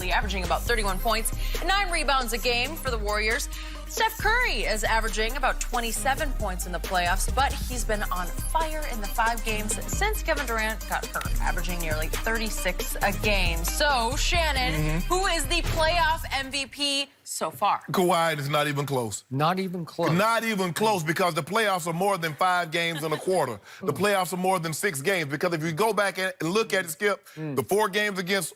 lately, averaging about 31 points and 9 rebounds a game for the Warriors. Steph Curry is averaging about 27 points in the playoffs, but he's been on fire in the 5 games since Kevin Durant got hurt, averaging nearly 36 a game. So, Shannon, who is the playoff MVP so far? Kawhi is not even close. Not even close. Not even close, because the playoffs are more than 5 games in a quarter. The playoffs are more than 6 games, because if you go back and look at it, Skip, the 4 games against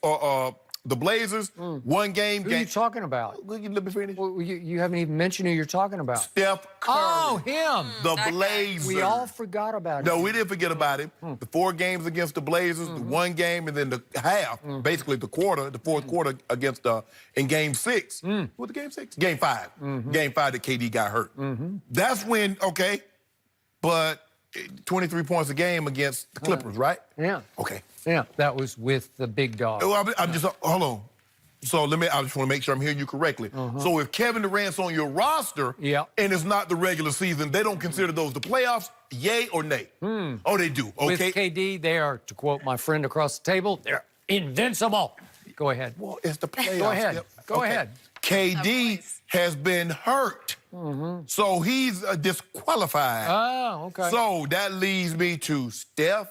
the Blazers, 1 game. Who are you talking about? Let me finish. Well, you haven't even mentioned who you're talking about. Steph Curry. Oh, him. The Blazers. We all forgot about him. No, we didn't forget about him. The 4 games against the Blazers, the 1 game, and then the half, basically the quarter, the 4th quarter against in Game 6. What the Game 6? Game 5. Game 5 that KD got hurt. That's when, okay, but 23 points a game against the Clippers, right? Yeah. Okay. Yeah, that was with the big dog. I'm just, hold on. So I just want to make sure I'm hearing you correctly. So if Kevin Durant's on your roster and it's not the regular season, they don't consider those the playoffs, yay or nay? Oh, they do, okay? With KD, they are, to quote my friend across the table, they're invincible. Go ahead. Well, it's the playoffs. Go ahead. Go ahead. KD has been hurt. So he's disqualified. Oh, okay. So that leads me to Steph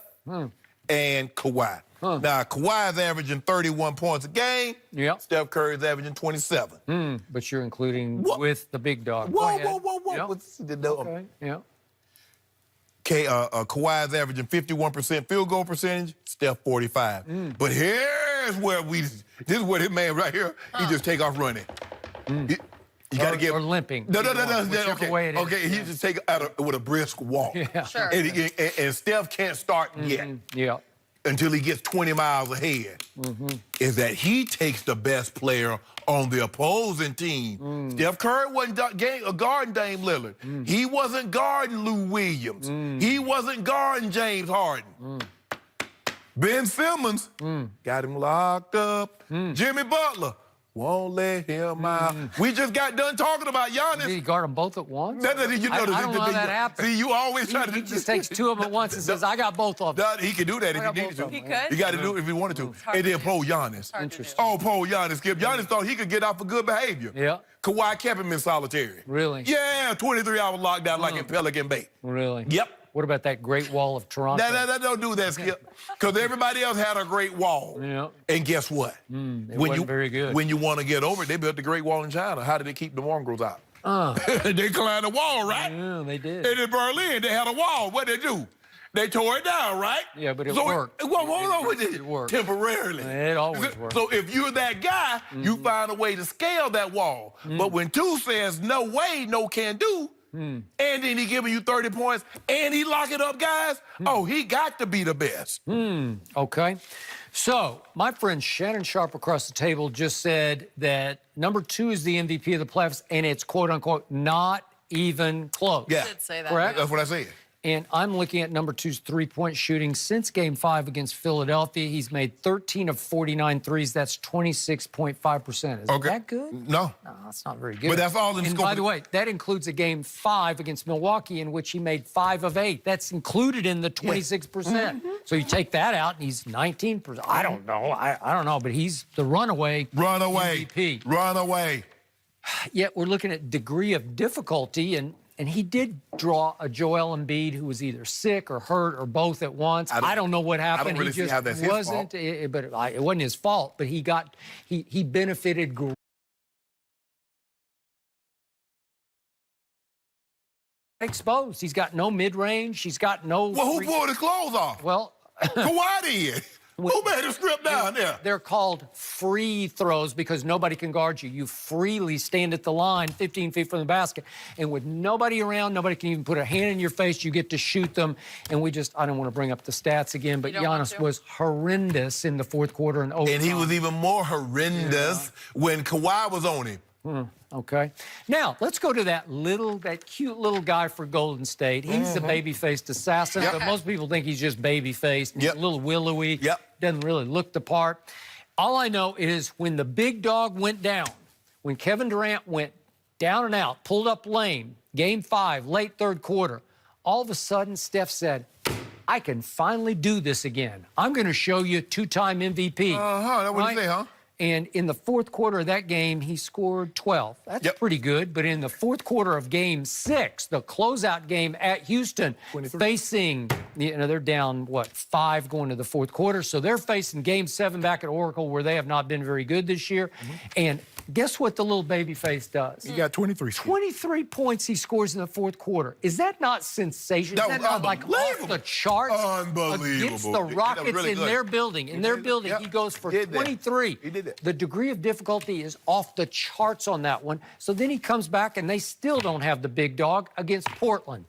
and Kawhi. Now, Kawhi's averaging 31 points a game. Steph Curry's averaging 27. But you're including with the big dog. Whoa. Okay. Yeah. Kawhi's averaging 51% field goal percentage, Steph 45. But here's where this is where this man right here, he just take off running. You got to get or limping. No. Okay. Okay, he just take out with a brisk walk. Yeah. Sure. And Steph can't start yet. Yeah. Until he gets 20 miles ahead, is that he takes the best player on the opposing team. Steph Curry wasn't guarding Dame Lillard. He wasn't guarding Lou Williams. He wasn't guarding James Harden. Ben Simmons got him locked up. Jimmy Butler won't let him out. We just got done talking about Giannis. Did he guard them both at once? I don't know how that happened. See, you always try to... He just takes 2 of them at once and says, I got both of them. He can do that if he needed to. He could? He got to do it if he wanted to. And then Poe Giannis. Interesting. Oh, Poe Giannis, Skip. Giannis thought he could get out for good behavior. Yeah. Kawhi kept him in solitary. Really? Yeah, 23-hour lockdown like in Pelican Bay. Really? Yep. What about that Great Wall of Toronto? No, don't do that, Skip. Because everybody else had a Great Wall. Yeah. And guess what? It wasn't very good. When you want to get over it, they built the Great Wall in China. How did they keep the mongrels out? They climbed the wall, right? Yeah, they did. And in Berlin, they had a wall. What'd they do? They tore it down, right? Yeah, but it worked. Well, hold on with it. It worked. Temporarily. It always works. So if you're that guy, you find a way to scale that wall. But when 2 says no way, no can do, and then he giving you 30 points, and he lock it up, guys, oh, he got to be the best. Okay. So, my friend Shannon Sharp across the table just said that number 2 is the MVP of the playoffs, and it's quote-unquote not even close. Yeah. I did say that. Correct? That's what I said. And I'm looking at number 2's three-point shooting since Game 5 against Philadelphia. He's made 13 of 49 threes. That's 26.5%. Is that good? No. No, that's not very good. But that's all in And scope. by the way, that includes a Game 5 against Milwaukee in which he made 5 of 8. That's included in the 26%. So you take that out, and he's 19%. I don't know. I don't know, but he's the runaway MVP. Runaway. Yet we're looking at degree of difficulty, and he did draw a Joel Embiid who was either sick or hurt or both at once. I don't know what happened. I don't really see how that's his fault. It wasn't his fault, but he benefited exposed. He's got no mid-range. He's got no... Well, who pulled his clothes off? Well... Kawhi did. Who made him strip down there? They're called free throws because nobody can guard you. You freely stand at the line 15 feet from the basket, and with nobody around, nobody can even put a hand in your face, you get to shoot them. And I don't want to bring up the stats again, but Giannis was horrendous in the 4th quarter and overtime. And he was even more horrendous when Kawhi was on him. Okay. Now, let's go to that cute little guy for Golden State. He's the baby-faced assassin, but most people think he's just baby-faced. He's a little willowy. Doesn't really look the part. All I know is when the big dog went down, when Kevin Durant went down and out, pulled up lame, Game 5, late 3rd quarter, all of a sudden Steph said, I can finally do this again. I'm going to show you 2-time MVP. That's what he said, huh? And in the fourth quarter of that game, he scored 12. That's pretty good. But in the fourth quarter of Game 6, the closeout game at Houston, 23. facing, they're down, 5 going to the fourth quarter. So they're facing Game 7 back at Oracle, where they have not been very good this year. And guess what the little baby face does? He got 23. 23 points he scores in the fourth quarter. Is that not sensational? That Is that was not like off the charts? Unbelievable. Against the Rockets really in good. their building. In their building, he goes for 23. He did that. The degree of difficulty is off the charts on that one. So then he comes back, and they still don't have the big dog against Portland.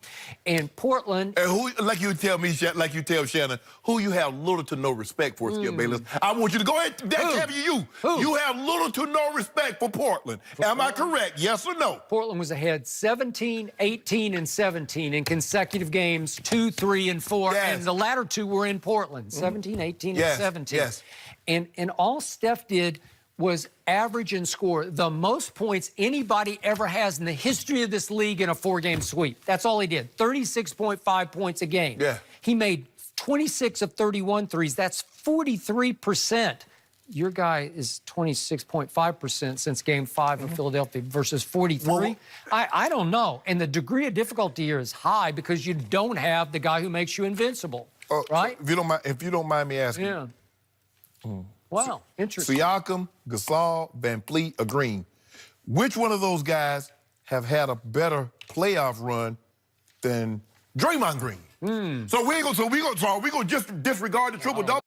And Portland... And who, like you tell me, like you tell Shannon, who you have little to no respect for, Skip Bayless. I want you to go ahead. You have little to no respect for Portland. Am I correct? Yes or no? Portland was ahead 17, 18, and 17 in consecutive games, 2, 3, and 4. Yes. And the latter two were in Portland, 17, 18, and 17. Yes. And all Steph did was average and score the most points anybody ever has in the history of this league in a 4-game sweep. That's all he did, 36.5 points a game. Yeah. He made 26 of 31 threes. That's 43%. Your guy is 26.5% since Game 5 in Philadelphia versus 43. Well, I don't know. And the degree of difficulty here is high because you don't have the guy who makes you invincible, right? If you don't mind me asking. Yeah. Wow, interesting. Siakam, Gasol, Van Fleet, or Green. Which one of those guys have had a better playoff run than Draymond Green? So we gonna just disregard the triple double.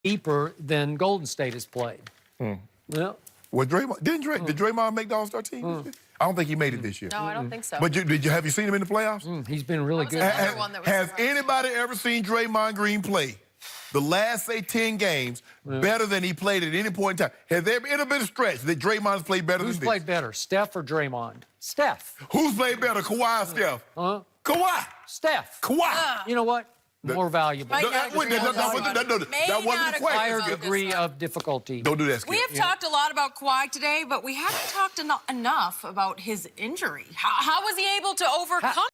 Deeper than Golden State has played. Yeah. Well, Draymond did Draymond make the All-Star team? I don't think he made it this year. No, I don't think so. But have you seen him in the playoffs? He's been really good. Has anybody ever seen Draymond Green play the last, say, 10 games better than he played at any point in time? Has there ever been a stretch that Draymond's played better than this? Who's played better, Steph or Draymond? Steph. Who's played better, Kawhi or Steph? Kawhi. Steph. Kawhi. You know what? More valuable. That wasn't the question. Higher degree of difficulty. Don't do that, Skip. We have talked a lot about Kawhi today, but we haven't talked enough about his injury. How was he able to overcome